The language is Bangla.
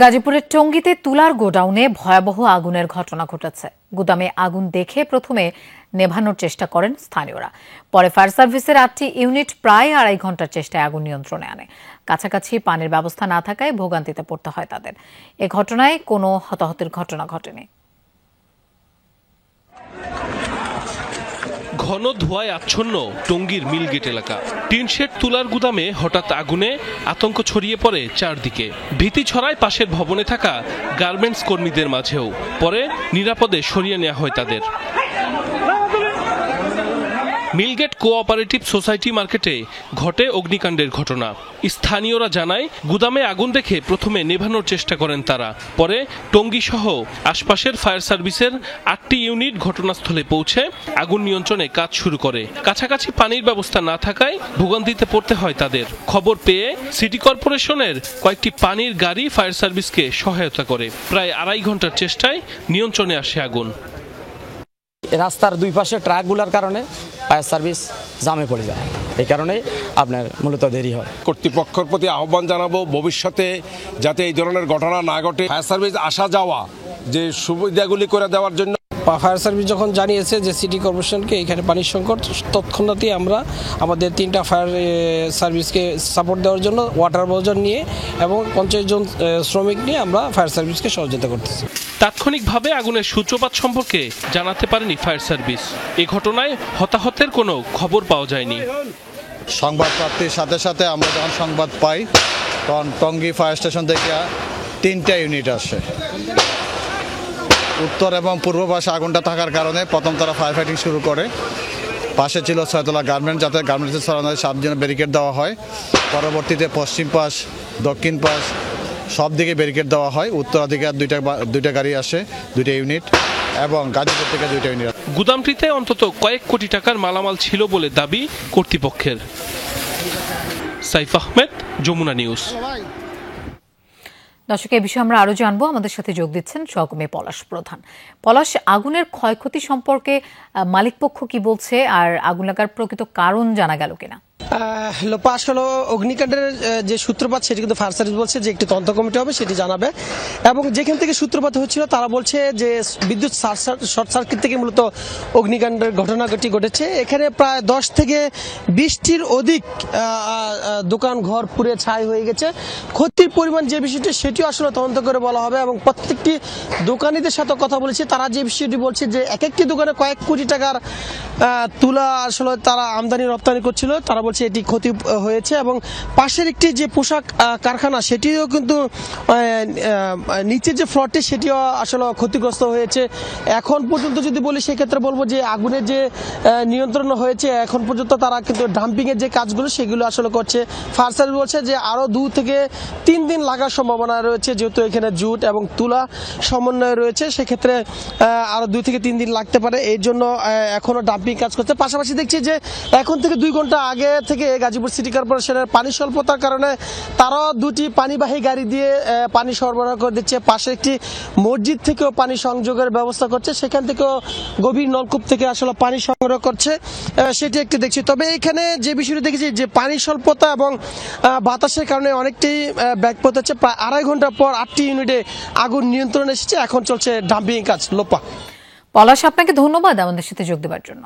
গাজীপুরের টঙ্গীতে তুলার গোডাউনে ভয়াবহ আগুনের ঘটনা ঘটেছে। গুদামে আগুন দেখে প্রথমে নেভানোর চেষ্টা করেন স্থানীয়রা। পরে ফায়ার সার্ভিসের 8টি ইউনিট প্রায় 2.5 ঘন্টার চেষ্টায় আগুন নিয়ন্ত্রণে আনে। কাছাকাছি পানির ব্যবস্থা না থাকায় ভোগান্তিতে পড়তে হয় তাদের। এ ঘটনায় কোনো হতাহতের ঘটনা ঘটেনি। ঘন ধোঁয়ায় আচ্ছন্ন টঙ্গীর মিলগেট এলাকা। টিনশেড তুলার গুদামে হঠাৎ আগুনে আতঙ্ক ছড়িয়ে পড়ে চারদিকে। ভীতি ছড়ায় পাশের ভবনে থাকা গার্মেন্টস কর্মীদের মাঝেও। পরে নিরাপদে সরিয়ে নেওয়া হয় তাদের। মিলগেট কোঅপারেটিভ সোসাইটি মার্কেটে ঘটে অগ্নিকাণ্ডের ঘটনা। স্থানীয়রা জানায়, গুদামে আগুন দেখে প্রথমে নেভানোর চেষ্টা করেন তারা। পরে টঙ্গী সহ আশপাশের ফায়ার সার্ভিসের 8টি ইউনিট ঘটনাস্থলে পৌঁছে আগুন নিয়ন্ত্রণে কাজ শুরু করে। কাছাকাছি পানির ব্যবস্থা না থাকায় ভোগান্তিতে পড়তে হয় তাদের। খবর পেয়ে সিটি কর্পোরেশনের কয়েকটি পানির গাড়ি ফায়ার সার্ভিসকে সহায়তা করে। প্রায় 2.5 ঘন্টার চেষ্টায় নিয়ন্ত্রণে আসে আগুন। রাস্তার দুই পাশে ট্রাকগুলোর কারণে ফায়ার সার্ভিস জামে পড়ে যায়, এই কারণে আপনার মূলত দেরি হয়। কর্তৃপক্ষের প্রতি আহ্বান জানাবো, ভবিষ্যতে যাতে এই ধরনের ঘটনা না ঘটে ফায়ার সার্ভিস আসা যাওয়া যে সুবিধাগুলি করে দেওয়ার জন্য। ফায়ার সার্ভিস যখন জানিয়েছে যে সিটি কর্পোরেশনকে এখানে পানির সংকট, তৎক্ষণাৎই আমরা আমাদের 3টা ফায়ার সার্ভিসকে সাপোর্ট দেওয়ার জন্য ওয়াটার বোজার নিয়ে এবং 50 জন শ্রমিক নিয়ে আমরা ফায়ার সার্ভিসকে সহযোগিতা করতেছি। তাৎক্ষণিকভাবে আগুনের সূত্রপাত সম্পর্কে জানাতে পারেনি ফায়ার সার্ভিস। এই ঘটনায় হতাহতের কোনো খবর পাওয়া যায়নি। সংবাদ প্রাপ্তির সাথে সাথে আমরা যখন সংবাদ পাই তখন টঙ্গী ফায়ার স্টেশন থেকে 3টা ইউনিট আসে। উত্তর এবং পূর্ব পাশে আগুনটা থাকার কারণে প্রথম তারা ফায়ার ফাইটিং শুরু করে। পাশে ছিল 6তলা গার্মেন্টস, যাতে গার্মেন্টসের ছড়ানো 7 জন ব্যারিকেড দেওয়া হয়। পরবর্তীতে পশ্চিম পাশ, দক্ষিণ পাশ সব দিকে ব্যারিকেড দেওয়া হয়। উত্তরাধিকার দুইটা গাড়ি আসে, 2টা ইউনিট, এবং গাজীপুর থেকে 2টা ইউনিট। গুদামটিতে অন্তত কয়েক কোটি টাকার মালামাল ছিল বলে দাবি কর্তৃপক্ষের। সাইফ আহমেদ, যমুনা নিউজ। দর্শক, এই বিষয়ে আমরা আরো জানবো। আমাদের সাথে যোগ দিচ্ছেন সহকর্মী পলাশ প্রধান। পলাশ, আগুনের ক্ষয়ক্ষতি সম্পর্কে মালিকপক্ষ কি বলছে, আর আগুন লাগার প্রকৃত কারণ জানা গেল কিনা? লোপা, আসলে অগ্নিকাণ্ডের যে সূত্রপাত সেটি কিন্তু ফায়ার সার্ভিস বলছে যে একটি তদন্ত কমিটি হবে, সেটি জানাবে। এবং যেখান থেকে সূত্রপাত হচ্ছিল তারা বলছে যে বিদ্যুৎ শর্ট সার্কিট থেকে মূলত অগ্নিকাণ্ডের ঘটনাটি ঘটেছে। এখানে প্রায় 10 থেকে 20টির অধিক দোকান ঘর পুড়ে ছাই হয়ে গেছে। ক্ষতির পরিমাণ যে বিষয়টি সেটিও আসলে তদন্ত করে বলা হবে। এবং প্রত্যেকটি দোকানিদের সাথে কথা বলেছি, তারা যে বিষয়টি বলছে যে এক একটি দোকানে কয়েক কোটি টাকার তুলা আসলে তারা আমদানি রপ্তানি করছিল। তারা বলছে এটি ক্ষতি হয়েছে। এবং পাশের একটি যে পোশাক কারখানা সেটিও কিন্তু নিচের যে ফ্লোরটি সেটিও আসলে ক্ষতিগ্রস্ত হয়েছে। এখন পর্যন্ত যদি বলি সেক্ষেত্রে বলবো যে আগুনের যে নিয়ন্ত্রণ হয়েছে এখন পর্যন্ত তারা কিন্তু ডাম্পিং এর যে কাজগুলো সেগুলো আসলে করছে। ফায়ার সার্ভিস বলছে যে আরো 2 থেকে 3 দিন লাগার সম্ভাবনা রয়েছে, যেহেতু এখানে জুট এবং তুলা সমন্বয় রয়েছে। সেক্ষেত্রে আরো 2 থেকে 3 দিন লাগতে পারে, এই জন্য এখনো ডাম্পিং কাজ করছে। পাশাপাশি দেখছি যে এখন থেকে 2 ঘন্টা আগে থেকে গাজীপুর সিটি কর্পোরেশনের পানি স্বল্পতার কারণে তারাও 2টি পানিবাহী গাড়ি দিয়ে পানি সরবরাহ করে দিচ্ছে। পাশে একটি মসজিদ থেকেও পানি সংযোগের ব্যবস্থা করছে, সেখান থেকেও গভীর নলকূপ থেকে আসলে পানি সংগ্রহ করছে, সেটি একটি দেখছি। তবে এখানে যে বিষয়টি দেখেছি যে পানি স্বল্পতা এবং বাতাসের কারণে অনেকটাই ব্যাকপথ হচ্ছে। প্রায় 2.5 ঘন্টা পর 8টি ইউনিটে আগুন নিয়ন্ত্রণে এসেছে। এখন চলছে ডাম্পিং কাজ। লোপা। পলাশ, আপনাকে ধন্যবাদ আমাদের সাথে যোগ দেওয়ার জন্য।